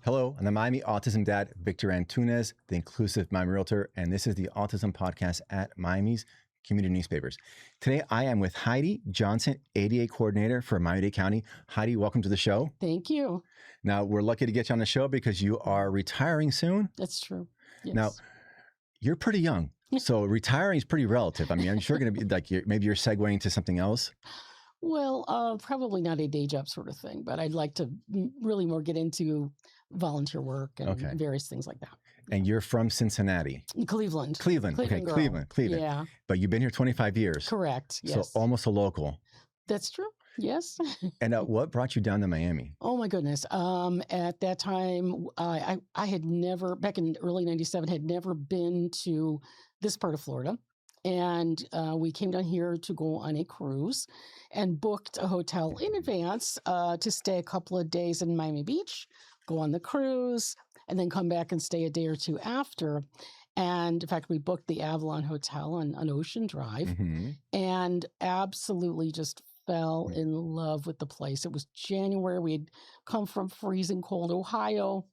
Hello, I'm the Miami Autism Dad Victor Antunez, the inclusive Miami Realtor, and this is the Autism Podcast at Miami's community newspapers. Today, I am with Heidi Johnson, ADA Coordinator for Miami-Dade County. Heidi, welcome to the show. Thank you. Now, we're lucky to get you on the show because you are retiring soon. That's true. Yes. Now, you're pretty young, so retiring is pretty relative. I mean, I'm sure going to be like maybe you're segueing to something else. Well, probably not a day job sort of thing, but I'd like to really more get into volunteer work and various things like that. And you're from Cincinnati. Cleveland. Cleveland. Okay, girl. Cleveland. Yeah. But you've been here 25 years. Correct. Yes. So almost a local. That's true. Yes. And what brought you down to Miami? Oh my goodness. At that time, I had never, back in early 97, had never been to this part of Florida. And we came down here to go on a cruise and booked a hotel in advance to stay a couple of days in Miami Beach, go on the cruise, and then come back and stay a day or two after. And in fact, we booked the Avalon Hotel on Ocean Drive and absolutely just fell in love with the place. It was January. We had come from freezing cold Ohio,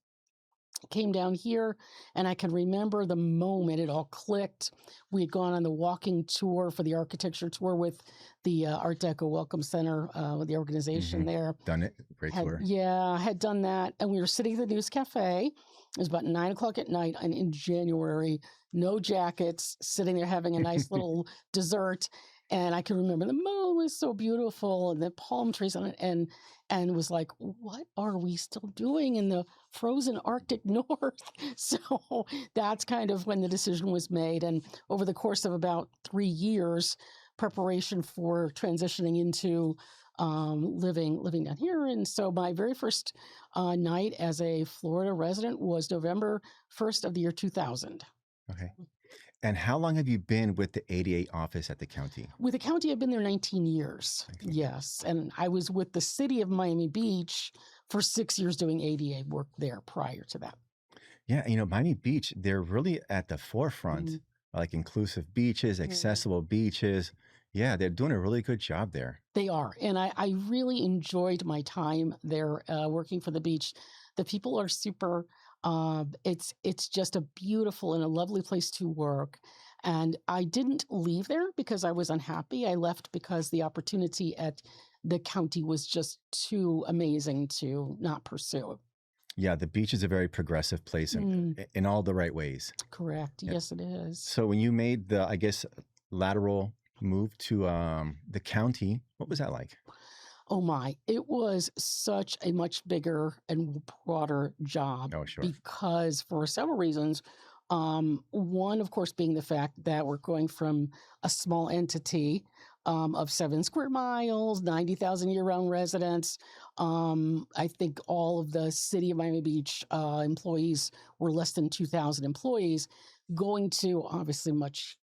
came down here, and I can remember the moment it all clicked. We had gone on the walking tour for the architecture tour with the Art Deco Welcome Center, with the organization there. Done it. Great tour. Yeah, had done that. And we were sitting at the News Cafe. It was about 9 o'clock at night, and in January, no jackets, sitting there having a nice little dessert. And I can remember the moon was so beautiful and the palm trees on it, and was like, what are we still doing in the frozen Arctic North? So that's kind of when the decision was made. And over the course of about 3 years, preparation for transitioning into living down here. And so my very first night as a Florida resident was November 1st of the year 2000. Okay. And how long have you been with the ADA office at the county? With the county, I've been there 19 years. Yes. And I was with the city of Miami Beach for 6 years doing ADA work there prior to that. Yeah. You know, Miami Beach, they're really at the forefront, like inclusive beaches, accessible beaches. Yeah, they're doing a really good job there. They are. And I really enjoyed my time there working for the beach. The people are super. It's just a beautiful and a lovely place to work. And I didn't leave there because I was unhappy. I left because the opportunity at the county was just too amazing to not pursue. Yeah, the beach is a very progressive place in all the right ways. Correct. Yes, it is. So when you made the, I guess, lateral move to the county, what was that like? Oh my, it was such a much bigger and broader job. Oh, sure. Because for several reasons. One, of course, being the fact that we're going from a small entity of 7 square miles, 90,000 year-round residents. I think all of the city of Miami Beach employees were less than 2,000 employees, going to obviously much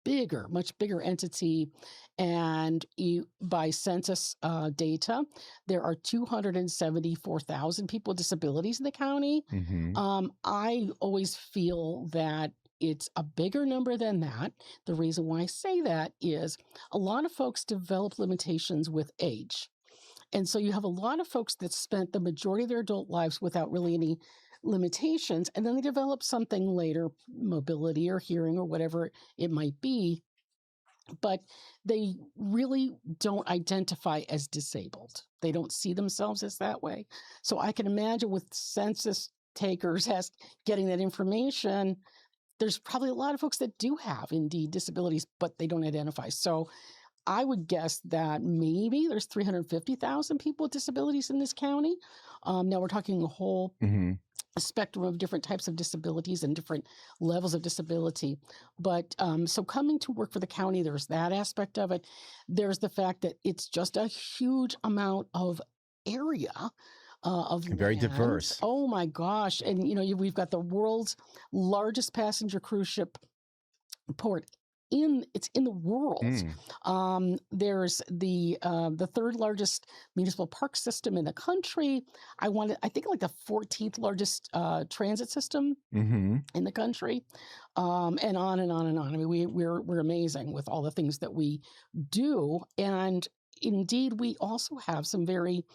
bigger entity. And by census data, there are 274,000 people with disabilities in the county. I always feel that it's a bigger number than that. The reason why I say that is a lot of folks develop limitations with age. And so you have a lot of folks that spent the majority of their adult lives without really any limitations, and then they develop something later, mobility or hearing or whatever it might be, but they really don't identify as disabled. They don't see themselves as that way. So I can imagine with census takers getting that information, there's probably a lot of folks that do have indeed disabilities, but they don't identify. So I would guess that maybe there's 350,000 people with disabilities in this county. Now we're talking a whole spectrum of different types of disabilities and different levels of disability. But so coming to work for the county, there's that aspect of it. There's the fact that it's just a huge amount of area of very land. Diverse. Oh my gosh. And, you know, we've got the world's largest passenger cruise ship port. It's in the world. There's the third largest municipal park system in the country. I think like the 14th largest transit system in the country, and on and on and on. I mean, we're amazing with all the things that we do, and indeed we also have some very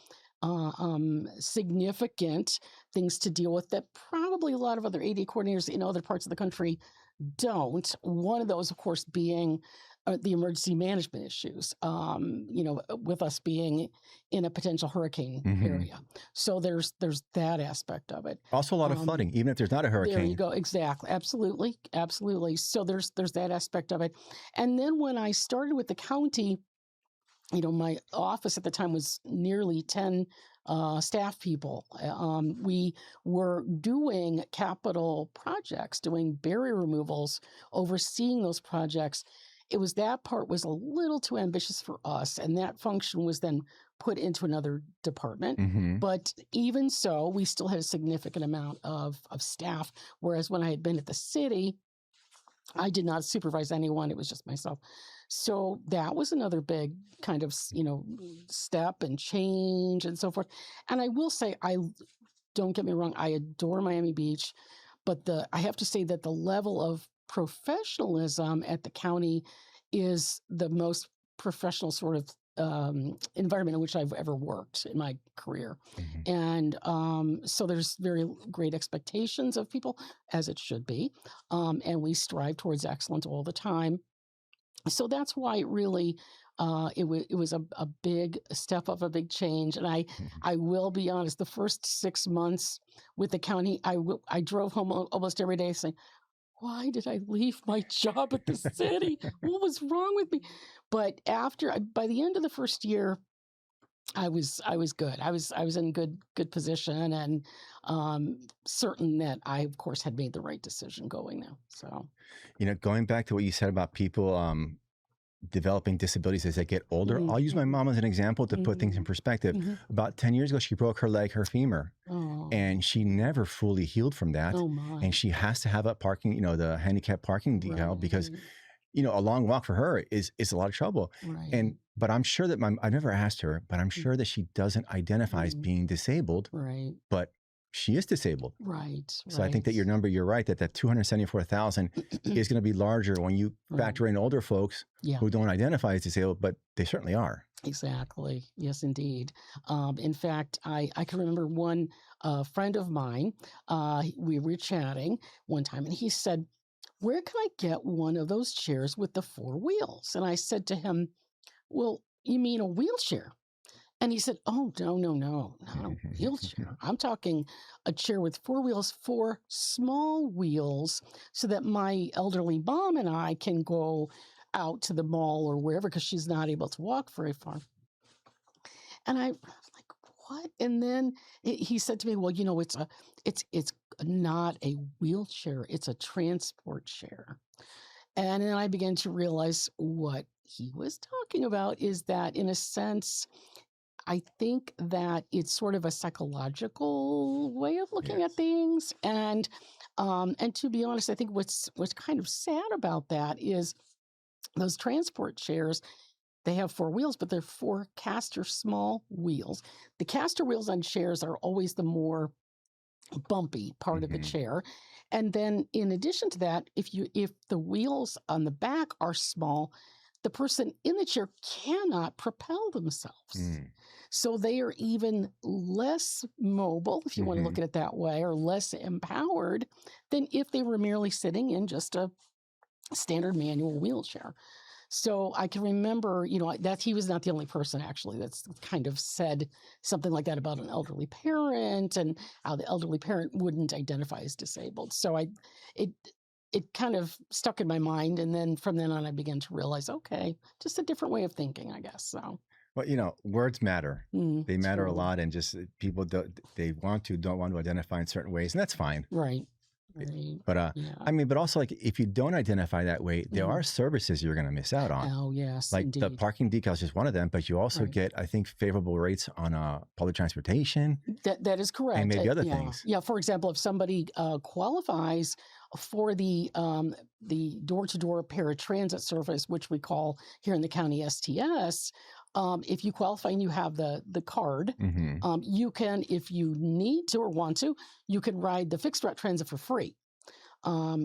significant things to deal with that probably a lot of other AD coordinators in other parts of the country don't. One of those, of course, being the emergency management issues, with us being in a potential hurricane Hmm. area. So there's that aspect of it. Also, a lot of Um, flooding, even if there's not a there you hurricane. go. Exactly. Absolutely. Absolutely. So there's that aspect of it. And then when I started with the county, my office at the time was nearly 10 staff people. We were doing capital projects, doing barrier removals, overseeing those projects. That part was a little too ambitious for us, and that function was then put into another department. Hmm. But even so, we still had a significant amount of staff. Whereas when I had been at the city, I did not supervise anyone. It was just myself. So that was another big kind of, step and change and so forth. And I will say, don't get me wrong, I adore Miami Beach, but I have to say that the level of professionalism at the county is the most professional sort of environment in which I've ever worked in my career. Hmm. And so there's very great expectations of people, as it should be. And we strive towards excellence all the time. So that's why it really it was a big step up, a big change. And I will be honest, the first 6 months with the county, I drove home almost every day saying, why did I leave my job at the city? What was wrong with me? But by the end of the first year, I was good. I was in good position, and certain that I, of course, had made the right decision going there. So, Going back to what you said about people developing disabilities as they get older, mhm, I'll use my mhm, mom as an example to put things in mhm, perspective. mhm. About 10 years ago, she broke her leg, her femur, Oh, and she never fully healed from that. oh And my! she has to have a parking, the handicap parking decal because Right, a long walk for her is a lot of trouble. right, But I'm sure that I've never asked her, but I'm sure that she doesn't identify as mhm, being disabled, right, but she is disabled. right, So I think that right, you're right, that 274,000 is going to be larger when you right. factor in older folks Yeah. who don't identify as disabled, but they certainly are. Exactly. Yes, indeed. In fact, I can remember one friend of mine. We were chatting one time, and he said, "Where can I get one of those chairs with the four wheels?" And I said to him, "Well, you mean a wheelchair?" And he said, "Oh, no, no, no, not a wheelchair. I'm talking a chair with four wheels, four small wheels, so that my elderly mom and I can go out to the mall or wherever because she's not able to walk very far." And I was like, "What?" And then he said to me, "Well, it's not a wheelchair; it's a transport chair." And then I began to realize what he was talking about is that, in a sense, I think that it's sort of a psychological way of looking at Yes. things. And to be honest, I think what's kind of sad about that is those transport chairs, they have four wheels, but they're four caster small wheels. The caster wheels on chairs are always the more bumpy part of the Hmm. chair. And then in addition to that, if the wheels on the back are small, the person in the chair cannot propel themselves. Mm. So they are even less mobile, if you want to Hmm. look at it that way, or less empowered than if they were merely sitting in just a standard manual wheelchair. So I can remember, that he was not the only person actually that's kind of said something like that about an elderly parent and how the elderly parent wouldn't identify as disabled. So it, it kind of stuck in my mind. And then from then on, I began to realize, okay, just a different way of thinking, I guess. So, Well, words matter. They matter a true. lot, and just people don't want to identify in certain ways, and that's fine. Right. Right. But Yeah. but also, like, if you don't identify that way, there Mhm. are services you're going to miss out on. Oh, yes, Like the indeed. parking decal is just one of them, but you also Right. get, I think, favorable rates on public transportation That is and correct. maybe other Yeah, things. yeah. For example, if somebody qualifies for the door-to-door paratransit service, which we call here in the county STS, if you qualify and you have the card, Hmm. you can, if you need to or want to, you can ride the fixed route transit for free.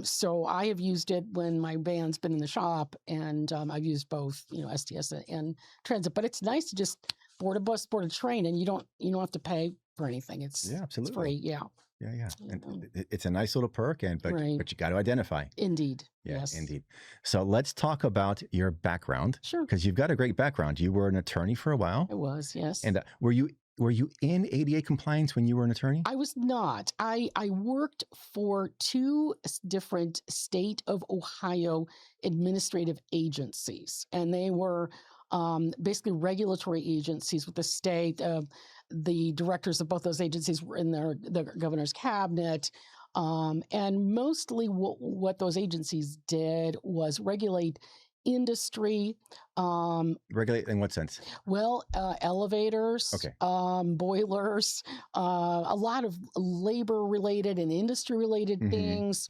So I have used it when my van's been in the shop, and I've used both, STS and transit. But it's nice to just board a bus, board a train, and you don't have to pay for anything. Yeah, It's absolutely. free. Yeah. Yeah. And Mhm. it's a nice little perk, but Right. you got to identify. Indeed. Yeah, Yes. indeed. So let's talk about your background, Sure. because you've got a great background. You were an attorney for a while. I was. Yes. And were you in ADA compliance when you were an attorney? I was not. I worked for two different state of Ohio administrative agencies, and they were basically regulatory agencies with the state. The directors of both those agencies were in the governor's cabinet. And mostly what those agencies did was regulate industry. Regulate in what sense? Well, elevators, Okay. Boilers, a lot of labor-related and industry-related Mhm. things,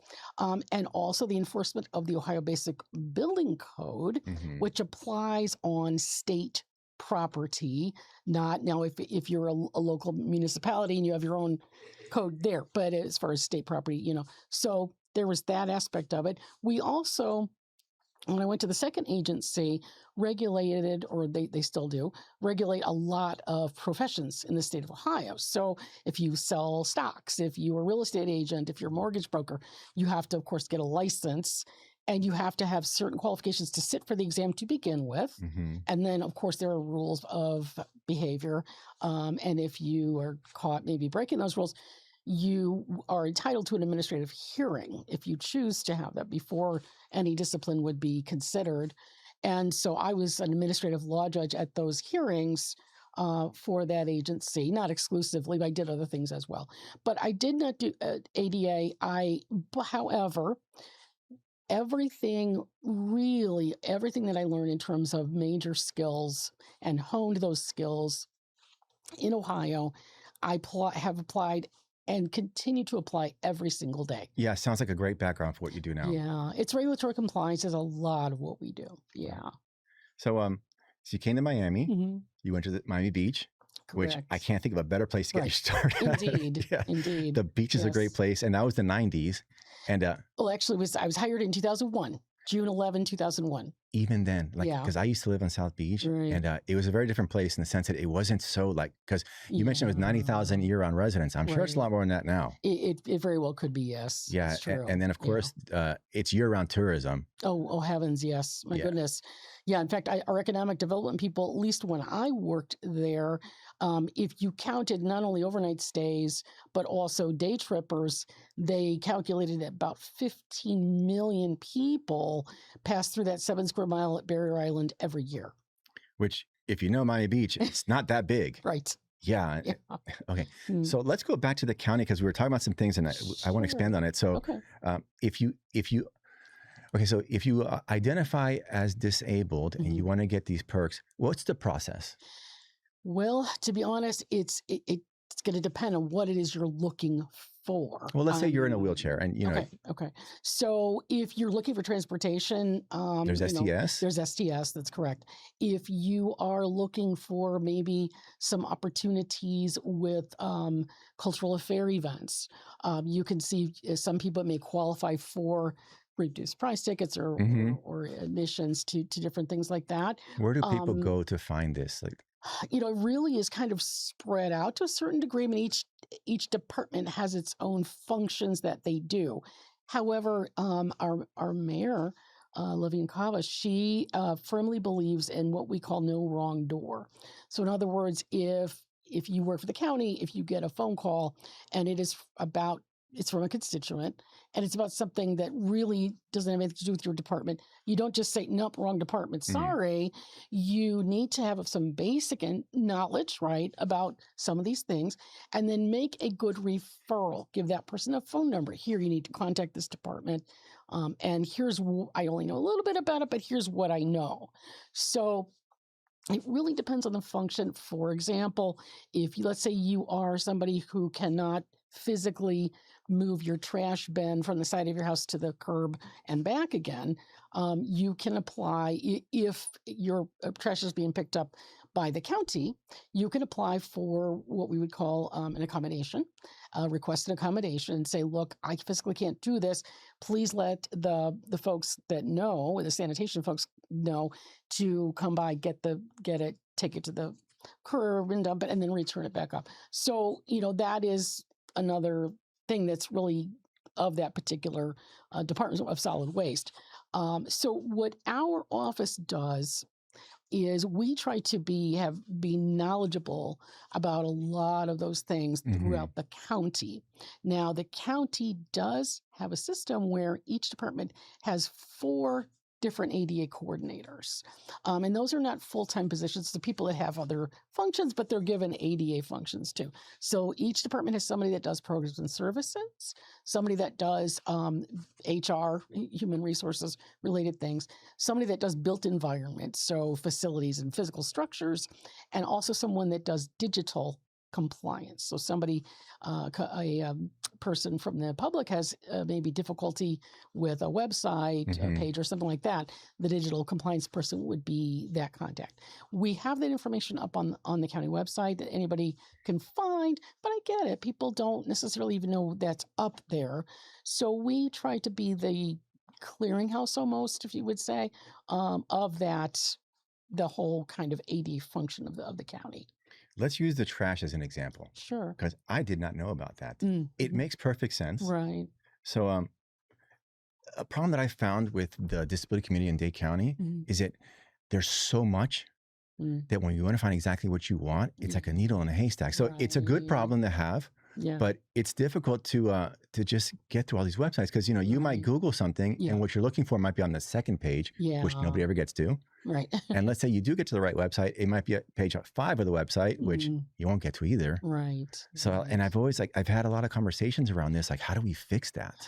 and also the enforcement of the Ohio Basic Building Code, Mhm. which applies on state property. Not now, if you're a local municipality and you have your own code there, but as far as state property, so there was that aspect of it. We also, when I went to the second agency, regulated, or they still do, regulate a lot of professions in the state of Ohio. So if you sell stocks, if you're a real estate agent, if you're a mortgage broker, you have to, of course, get a license, and you have to have certain qualifications to sit for the exam to begin with. Mhm. And then, of course, there are rules of behavior. And if you are caught maybe breaking those rules, you are entitled to an administrative hearing if you choose to have that before any discipline would be considered. And so I was an administrative law judge at those hearings for that agency, not exclusively, but I did other things as well. But I did not do ADA. However, everything that I learned in terms of major skills and honed those skills in Ohio, I have applied and continue to apply every single day. Yeah, sounds like a great background for what you do now. Yeah, it's regulatory compliance is a lot of what we do. Yeah. So you came to Miami. Mhm. You went to the Miami Beach, which I Correct. can't think of a better place to get you Right. started. Indeed. Yeah. Indeed. The beach is a great Yes. place, and that was the 90s. And Well, actually, I was hired in 2001, June 11, 2001. even then, Yeah. because I used to live on South Beach, Right. and it was a very different place in the sense that it wasn't so because you mentioned it was Yeah. 90,000 year-round residents. I'm sure it's a Right. lot more than that now. It very well could be, yes. Yeah, It's true. and then of Yeah. course it's year-round tourism. Oh heavens, yes. My Yeah. goodness. Yeah, in fact, our economic development people, at least when I worked there, if you counted not only overnight stays, but also day trippers, they calculated that about 15 million people pass through that 7 square mile at Barrier Island every year. Which, if you know Miami Beach, it's not that big. Right. Yeah. Yeah. Okay. Mm. So let's go back to the county, because we were talking about some things, and I want to expand on it. So Okay. if you identify as disabled and you Mhm. want to get these perks, what's the process? Well, to be honest, it's going to depend on what it is you're looking for. Well, let's say you're in a wheelchair, and Okay. So if you're looking for transportation, there's you know, STS. there's STS. That's correct. If you are looking for maybe some opportunities with cultural affair events, you can see some people may qualify for reduced price tickets or Mhm. or admissions to different things like that. Where do people Um, go to find this? It really is kind of spread out to a certain degree. I mean, each department has its own functions that they do. However, our mayor, Livia Cava, she firmly believes in what we call no wrong door. So, in other words, if you work for the county, if you get a phone call and it's from a constituent, and it's about something that really doesn't have anything to do with your department, you don't just say, nope, wrong department, Mhm. sorry. You need to have some basic knowledge, right, about some of these things, and then make a good referral. Give that person a phone number. Here, you need to contact this department. And here's, I only know a little bit about it, but here's what I know. So it really depends on the function. For example, let's say you are somebody who cannot physically move your trash bin from the side of your house to the curb and back again, you can apply. If your trash is being picked up by the county, you can apply for what we would call an accommodation, request an accommodation, and say, look, I physically can't do this. Please let the folks that know, the sanitation folks know, to come by, get it, take it to the curb and dump it and then return it back up. So, that is another thing that's really of that particular Department of Solid Waste. So what our office does is we try to be knowledgeable about a lot of those things throughout the county. Now, the county does have a system where each department has 4 different ADA coordinators. And those are not full-time positions. The people that have other functions, but they're given ADA functions too. So each department has somebody that does programs and services, somebody that does HR, human resources related things, somebody that does built environment, so facilities and physical structures, and also someone that does digital compliance. So somebody, a person from the public has maybe difficulty with a website, a page, or something like that. The digital compliance person would be that contact. We have that information up on the county website that anybody can find, but I get it. People don't necessarily even know that's up there. So we try to be the clearinghouse almost, if you would say, of that, the whole kind of AD function of the county. Let's use the trash as an example. Sure. Because I did not know about that. It makes perfect sense. Right. So a problem that I found with the disability community in Dade County is that there's so much that when you want to find exactly what you want, it's like a needle in a haystack. So it's a good problem to have. Yeah. But it's difficult to just get through all these websites because, you might Google something and what you're looking for might be on the second page, which nobody ever gets to. Right. And let's say you do get to the right website, it might be at page 5 of the website, which you won't get to either. Right. So, and I've always I've had a lot of conversations around this, how do we fix that?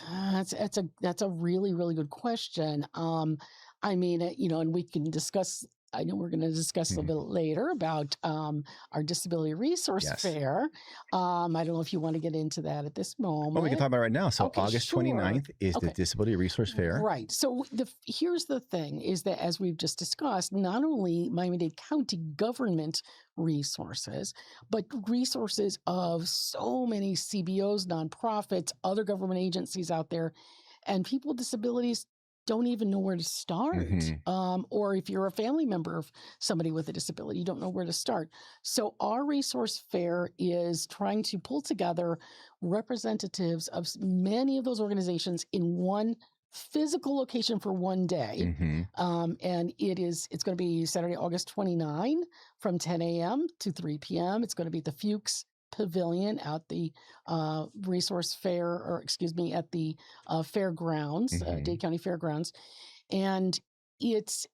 That's a really, really good question. I mean, and we can discuss, I know we're going to discuss a little bit later about our Disability Resource Fair. I don't know if you want to get into that at this moment. Well, we can talk about it right now. So Okay, August sure. 29th is the Disability Resource Fair. Right. So here's the thing is that as we've just discussed, not only Miami-Dade County government resources, but resources of so many CBOs, nonprofits, other government agencies out there, and people with disabilities don't even know where to start. Or if you're a family member of somebody with a disability, you don't know where to start. So our resource fair is trying to pull together representatives of many of those organizations in one physical location for one day. And it's going to be Saturday, August 29 from 10 a.m. to 3 p.m. It's going to be at the Fuchs Pavilion at the resource fair, or excuse me, at the fairgrounds, Dade County Fairgrounds. And it's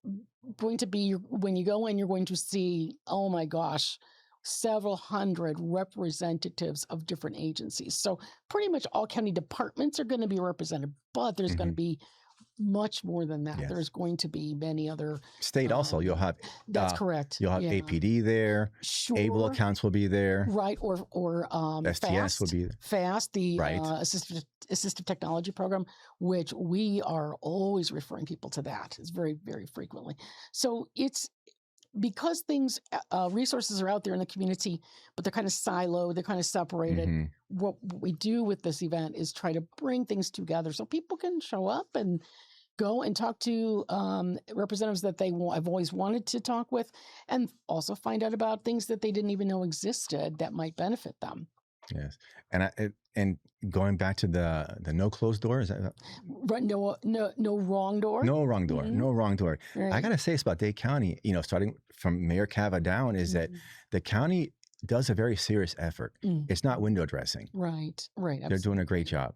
going to be, when you go in, you're going to see, oh my gosh, several hundred representatives of different agencies. So pretty much all county departments are going to be represented, but there's going to be much more than that. There's going to be many other state. Also, you'll have that's correct. You'll have APD there. Sure. Able accounts will be there. Right. Or STS will be there. FAST, the assistive technology program, which we are always referring people to that. It's very, very frequently. So it's because resources are out there in the community, but they're kind of siloed, they're kind of separated. What we do with this event is try to bring things together so people can show up and go and talk to representatives that have always wanted to talk with, and also find out about things that they didn't even know existed that might benefit them. Yes, and going back to the no closed door, is that right? No wrong door. No wrong door. No wrong door. Right. I gotta say, it's about Dade County. Starting from Mayor Cava down, is that the county does a very serious effort. It's not window dressing. Right. Absolutely. They're doing a great job.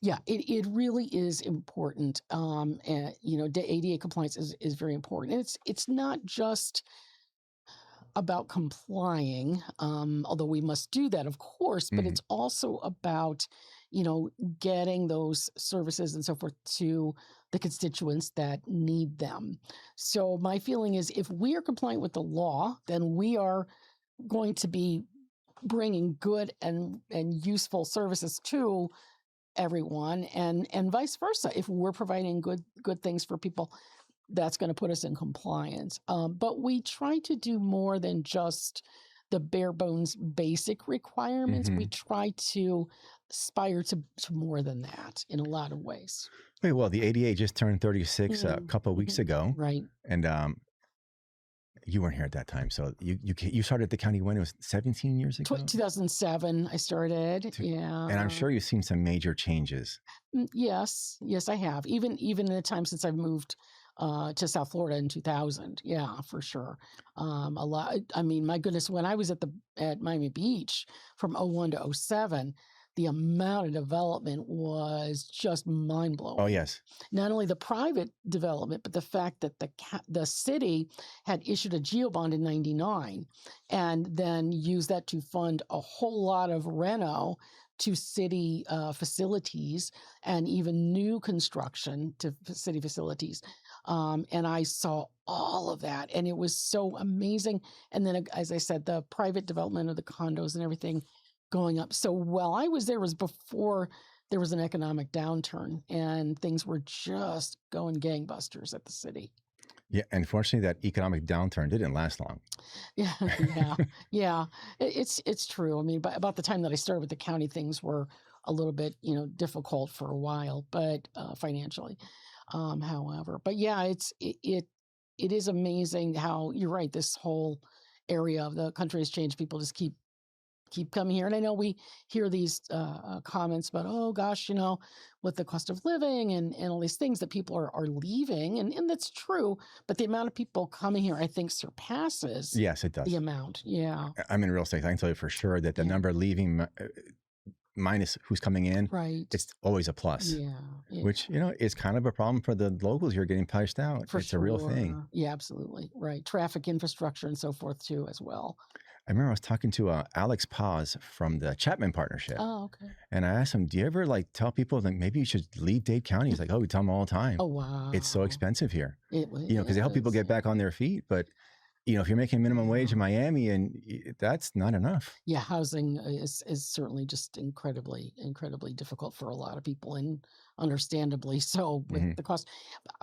Yeah, it really is important. And ADA compliance is very important. And it's not just about complying, although we must do that, of course, but it's also about, getting those services and so forth to the constituents that need them. So my feeling is if we are compliant with the law, then we are going to be bringing good and useful services to everyone, and vice versa. If we're providing good things for people, that's going to put us in compliance. But we try to do more than just the bare bones basic requirements. We try to aspire to more than that in a lot of ways. Well, the ADA just turned 36 a couple of weeks ago. Right. And You weren't here at that time. So you started at the county when it was 17 years ago? 2007, I started. Yeah. And I'm sure you've seen some major changes. Yes, I have. Even in the time since I've moved to South Florida in 2000. Yeah, for sure. A lot. I mean, my goodness, when I was at Miami Beach from '01 to '07, the amount of development was just mind blowing. Oh, yes. Not only the private development, but the fact that the city had issued a geobond in '99 and then used that to fund a whole lot of reno to city facilities and even new construction to city facilities. And I saw all of that, and it was so amazing. And then, as I said, the private development of the condos and everything going up. So while I was there was before there was an economic downturn, and things were just going gangbusters at the city. Yeah, unfortunately, that economic downturn didn't last long. Yeah. It's true. I mean, but about the time that I started with the county, things were a little bit, difficult for a while, but financially, however. But yeah, it is amazing how you're right. This whole area of the country has changed. People just keep coming here. And I know we hear these comments about, oh gosh, with the cost of living and all these things that people are leaving. And that's true. But the amount of people coming here, I think, surpasses Yes, it does. the amount. Yeah. I'm in real estate. I can tell you for sure that the number leaving minus who's coming in, right, it's always a plus. Yeah. Which, is kind of a problem for the locals here getting pushed out. It's a real thing. Yeah, absolutely. Right. Traffic infrastructure and so forth too, as well. I remember I was talking to Alex Paz from the Chapman Partnership. Oh, okay. And I asked him, do you ever tell people that maybe you should leave Dade County? He's like, oh, we tell them all the time. Oh, wow. It's so expensive here. Because they help people get back on their feet. But, if you're making minimum wage in Miami, and that's not enough. Yeah, housing is certainly just incredibly, incredibly difficult for a lot of people, and understandably so with the cost.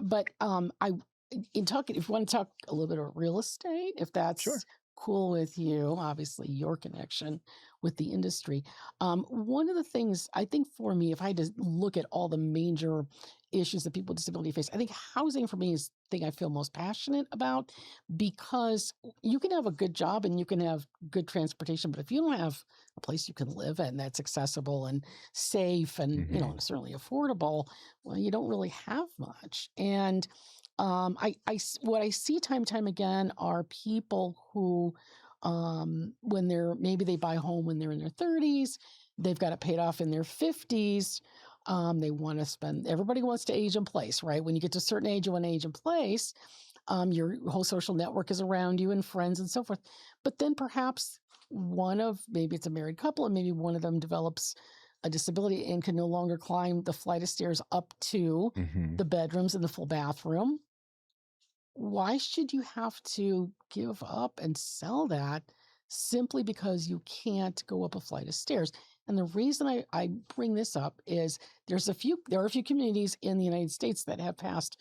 But if you want to talk a little bit about real estate, if that's sure. Cool with you, obviously your connection with the industry. One of the things I think for me, if I had to look at all the major issues that people with disability face, I think housing for me is the thing I feel most passionate about, because you can have a good job and you can have good transportation, but if you don't have a place you can live in that's accessible and safe and certainly affordable, well, you don't really have much. And what I see time and time again are people who, when maybe they buy a home when they're in their 30s, they've got it paid off in their 50s. They want to everybody wants to age in place, right? When you get to a certain age, you want to age in place. Your whole social network is around you and friends and so forth. But then perhaps maybe it's a married couple, and maybe one of them develops a disability and can no longer climb the flight of stairs up to the bedrooms and the full bathroom. Why should you have to give up and sell that simply because you can't go up a flight of stairs? And the reason I bring this up is there are a few communities in the United States that have passed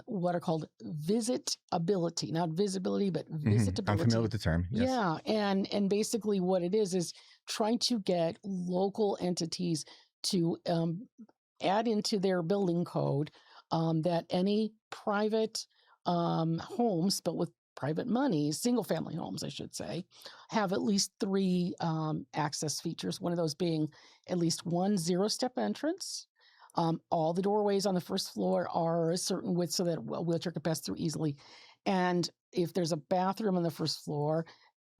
what are called visitability, not visibility, but visitability. I'm familiar with the term. Yes. Yeah. And basically what it is trying to get local entities to add into their building code that any private homes, but with private money, single family homes, I should say, have at least 3 access features. One of those being at least one 0-step entrance. All the doorways on the first floor are a certain width so that a wheelchair can pass through easily. And if there's a bathroom on the first floor,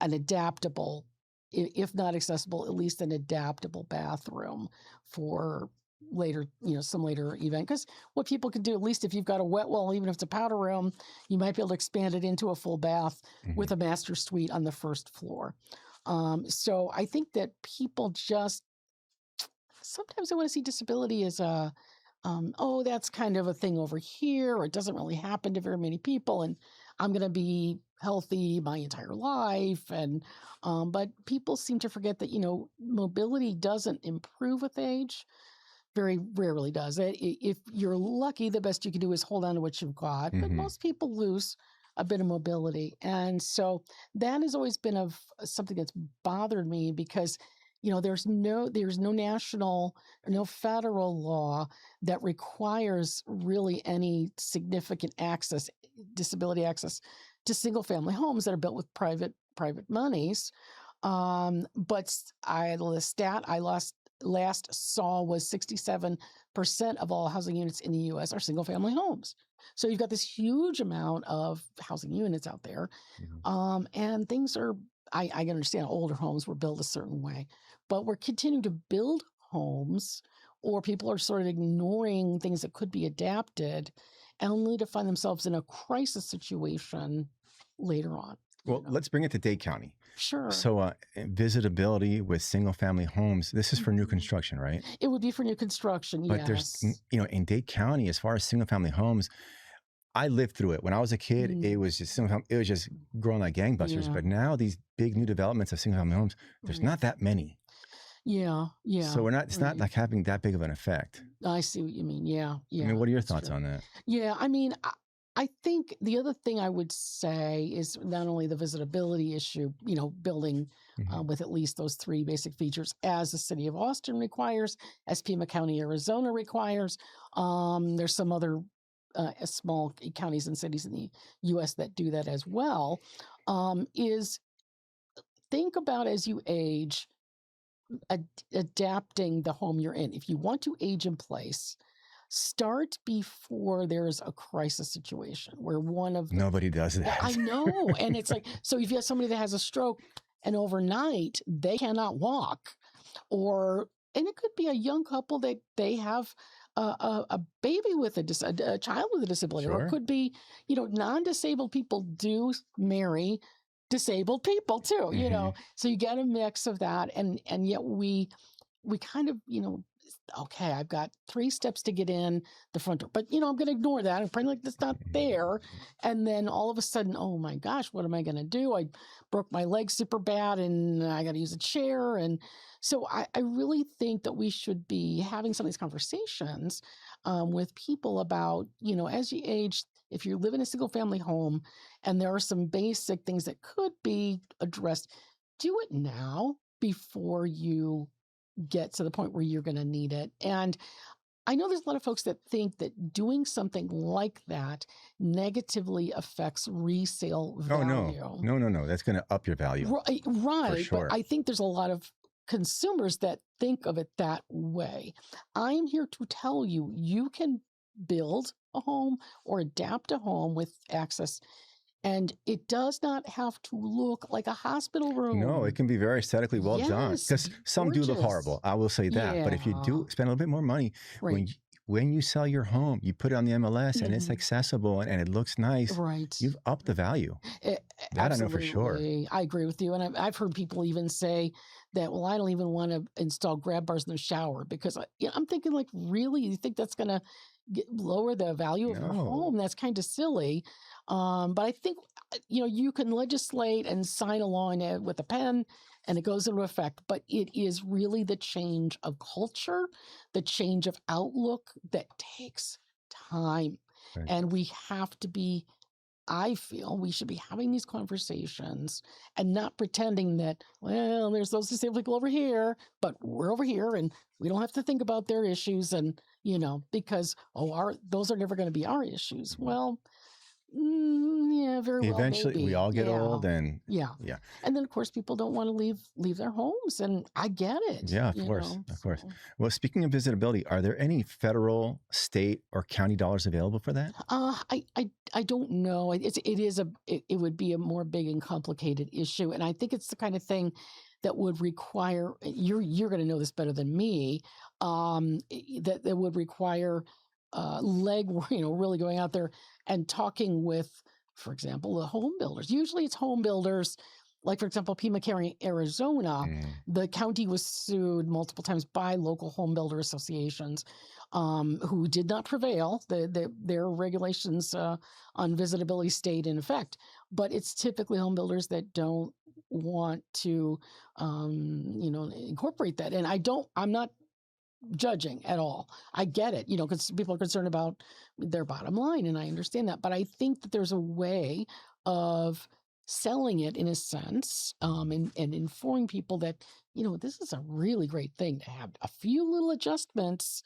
an adaptable, if not accessible, at least an adaptable bathroom for later, some later event. Because what people can do, at least if you've got a wet well, even if it's a powder room, you might be able to expand it into a full bath with a master suite on the first floor. So I think that people sometimes they want to see disability as that's kind of a thing over here, or it doesn't really happen to very many people, and I'm going to be healthy my entire life. And but people seem to forget that mobility doesn't improve with age. Very rarely does it. If you're lucky, the best you can do is hold on to what you've got. But most people lose a bit of mobility, and so that has always been something that's bothered me, because there's no national or no federal law that requires really any significant disability access to single family homes that are built with private monies. But the stat I last saw was 67% of all housing units in the U.S. are single family homes. So you've got this huge amount of housing units out there. And things are, I can understand older homes were built a certain way, but we're continuing to build homes, or people are sort of ignoring things that could be adapted, only to find themselves in a crisis situation later on. Well, let's bring it to Dade County. Sure. So visitability with single family homes, this is for new construction, right? It would be for new construction, But yes. there's, in Dade County, as far as single family homes, I lived through it. When I was a kid, it was just growing like gangbusters. Yeah. But now these big new developments of single family homes, there's not that many. Yeah. So it's not like having that big of an effect. I see what you mean. Yeah. I mean, what are your thoughts on that? Yeah. I mean, I think the other thing I would say is not only the visitability issue, building with at least those 3 basic features, as the city of Austin requires, as Pima County, Arizona requires. There's some other small counties and cities in the U.S. that do that as well. Is think about, as you age, adapting the home you're in. If you want to age in place, start before there's a crisis situation where nobody does that. I know. And it's like, so if you have somebody that has a stroke and overnight they cannot walk, and it could be a young couple that they have a baby with a child with a disability, or it could be, non-disabled people do marry disabled people too, so you get a mix of that. And yet we kind of, okay, I've got 3 steps to get in the front door, but I'm going to ignore that and pretend like that's not there. And then all of a sudden, oh my gosh, what am I going to do? I broke my leg super bad and I got to use a chair. And so I really think that we should be having some of these conversations with people about, as you age, if you live in a single family home and there are some basic things that could be addressed, do it now before you get to the point where you're going to need it. And I know there's a lot of folks that think that doing something like that negatively affects resale value. Oh, no. That's going to up your value. Right. For sure. But I think there's a lot of consumers that think of it that way. I'm here to tell you, you can build a home or adapt a home with access, and it does not have to look like a hospital room. No, it can be very aesthetically well done. Because some do look horrible. I will say that. But if you do spend a little bit more money, when you sell your home, you put it on the MLS and it's accessible and it looks nice. Right. You've upped the value. That I know for sure. I agree with you. And I've heard people even say that, well, I don't even want to install grab bars in the shower because I'm thinking, like, really? You think that's going to lower the value of your home? That's kind of silly. But I think, you can legislate and sign a law with a pen and it goes into effect. But it is really the change of culture, the change of outlook that takes time. Right. And we have to be, I feel we should be having these conversations and not pretending that, well, there's those disabled people over here, but we're over here and we don't have to think about their issues. And, because, those are never going to be our issues. Well, yeah, very well. Eventually, maybe. We all get old, and yeah. And then, of course, people don't want to leave their homes, and I get it. Yeah, of course. Well, speaking of visitability, are there any federal, state, or county dollars available for that? I don't know. It would be a more big and complicated issue, and I think it's the kind of thing that would require, you're going to know this better than me, that would require really going out there and talking with, for example, the home builders. Usually it's home builders, like, for example, Pima County, Arizona. The county was sued multiple times by local home builder associations who did not prevail. Their regulations on visitability stayed in effect. But it's typically home builders that don't want to, incorporate that. And I'm not judging at all. I get it, because people are concerned about their bottom line, and I understand that. But I think that there's a way of selling it in a sense, and informing people that, this is a really great thing to have a few little adjustments,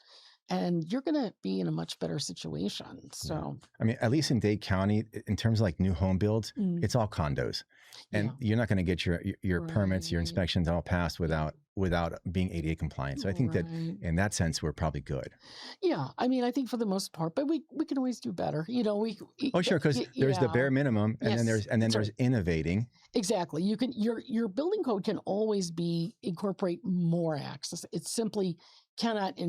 and you're going to be in a much better situation. So, I mean, at least in Dade County, in terms of like new home builds, it's all condos, and you're not going to get your permits, your inspections all passed without being ADA compliant. So I think that in that sense, we're probably good. Yeah, I mean, I think for the most part, but we can always do better. You know, oh sure, because there's the bare minimum, and then there's innovating. Exactly. You can your building code can always incorporate more access. It simply cannot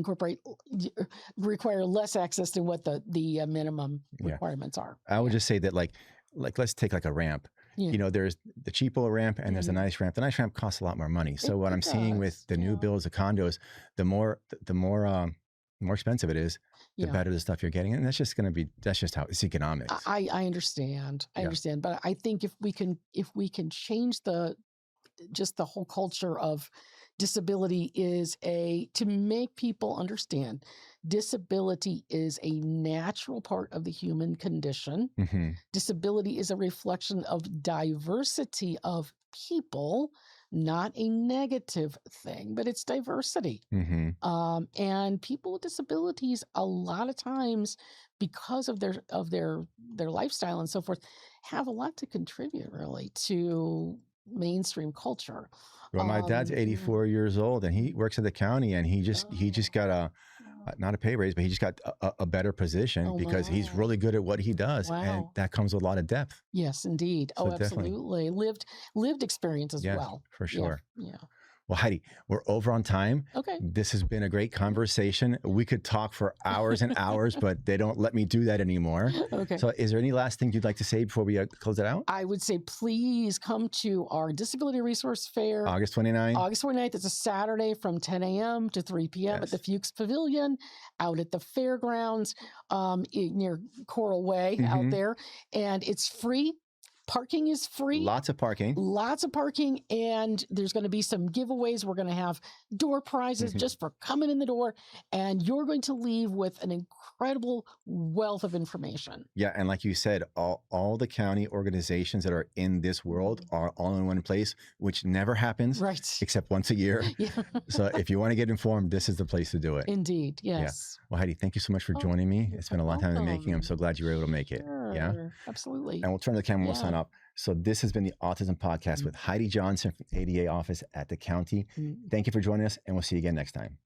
require less access than what the minimum requirements are. I would just say that like let's take like a ramp. You know, there's the cheapo ramp and there's a nice ramp. The nice ramp costs a lot more money. So what I'm seeing with the new builds of condos, the more expensive it is, the better the stuff you're getting. And that's just how it's economics. I understand. I understand. But I think if we can change the whole culture of disability to make people understand disability is a natural part of the human condition. Disability is a reflection of diversity of people, not a negative thing, but it's diversity. And people with disabilities, a lot of times, because of their lifestyle and so forth, have a lot to contribute really to mainstream culture. Well, my dad's 84 years old, and he works at the county, and he just got not a pay raise, but he just got a better position because he's really good at what he does, and that comes with a lot of depth. Yes, indeed. So absolutely. Lived experience as well. For sure. Yeah. Well, Heidi, we're over on time. Okay. This has been a great conversation. We could talk for hours and hours, but they don't let me do that anymore. Okay. So is there any last thing you'd like to say before we close it out? I would say please come to our Disability Resource Fair. August 29th. August 29th. It's a Saturday from 10 a.m. to 3 p.m. at the Fuchs Pavilion out at the fairgrounds near Coral Way out there. And it's free. Parking is free. Lots of parking. And there's going to be some giveaways. We're going to have door prizes just for coming in the door. And you're going to leave with an incredible wealth of information. Yeah. And like you said, all the county organizations that are in this world are all in one place, which never happens except once a year. So if you want to get informed, this is the place to do it. Indeed. Yes. Well, Heidi, thank you so much for joining me. It's been a long time in the making. I'm so glad you were able to make it. Yeah, absolutely. And we'll turn to the camera. We'll sign up. So this has been the Autism Podcast with Heidi Johnson from ADA office at the county. Thank you for joining us, and we'll see you again next time.